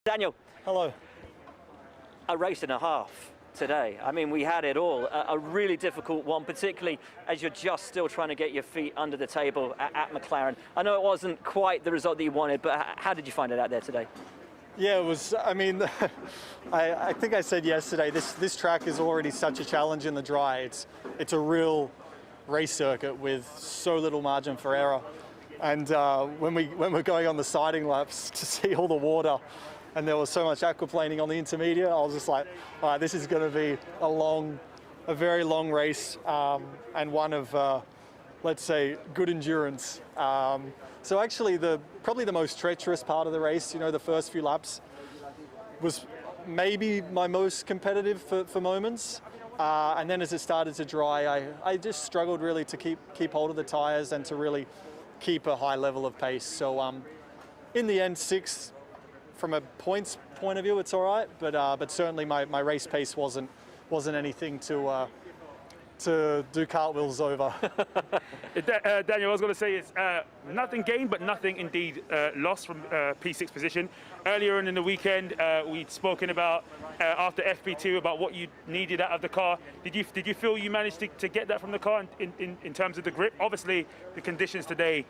Daniel. Hello. A race and a half today. I mean, we had it all. A really difficult one, particularly as you're just still trying to get your feet under the table at McLaren. I know it wasn't quite the result that you wanted, but how did you find it out there today? Yeah, it was, I mean, I think I said yesterday, this track is already such a challenge in the dry. It's a real race circuit with so little margin for error. And when we're going on the siding laps to see all the water, and there was so much aquaplaning on the intermediate, I was just like, all right, this is going to be a very long race, and one of, let's say, good endurance. So actually, probably the most treacherous part of the race, you know, the first few laps, was maybe my most competitive for moments. And then as it started to dry, I just struggled really to keep hold of the tires and to really keep a high level of pace. So in the end, sixth. From a points point of view, it's all right, but certainly my race pace wasn't anything to do cartwheels over. Daniel, I was going to say it's nothing gained, but nothing indeed lost from P6 position. Earlier on in the weekend, we'd spoken about after FP2 about what you needed out of the car. Did you feel you managed to get that from the car in terms of the grip? Obviously, the conditions today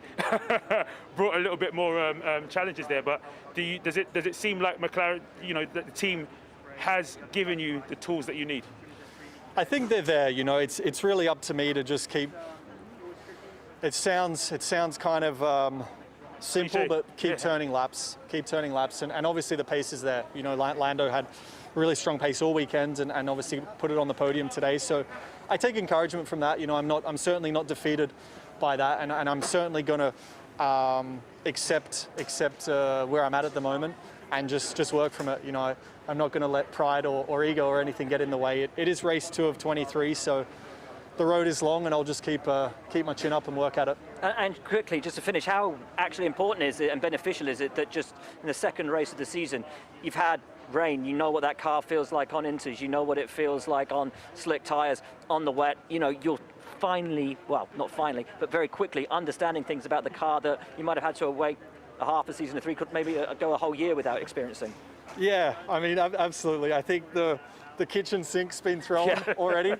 brought a little bit more challenges there. But does it seem like McLaren, you know, that the team has given you the tools that you need? I think they're there, you know, it's really up to me to just keep, it sounds kind of simple, but keep turning laps, and obviously the pace is there. You know, Lando had really strong pace all weekend and obviously put it on the podium today. So I take encouragement from that. You know, I'm certainly not defeated by that, and I'm certainly going to accept where I'm at the moment and just work from it. You know, I'm not going to let pride or ego or anything get in the way. It is race 2 of 23, so the road is long, and I'll just keep my chin up and work at it. And quickly, just to finish, how actually important is it and beneficial is it that just in the second race of the season, you've had rain, you know what that car feels like on inters, you know what it feels like on slick tires, on the wet, you know, you're finally, well, not finally, but very quickly understanding things about the car that you might have had to wait a half a season or 3, could maybe go a whole year without experiencing. Yeah, I mean, absolutely. I think the kitchen sink's been thrown already.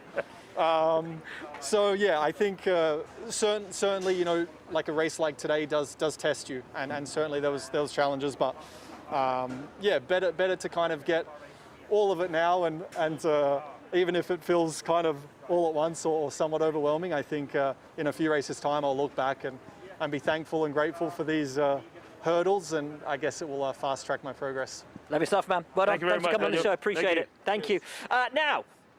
So yeah, I think certainly, you know, like a race like today does test you, and certainly there was challenges, but yeah, better to kind of get all of it now, and even if it feels kind of all at once or somewhat overwhelming, I think in a few races time I'll look back and be thankful and grateful for these hurdles, and I guess it will fast track my progress. Lovely stuff, man. Well done. Thank you very much. Thanks for coming on the show. Appreciate it. Thank you. Now,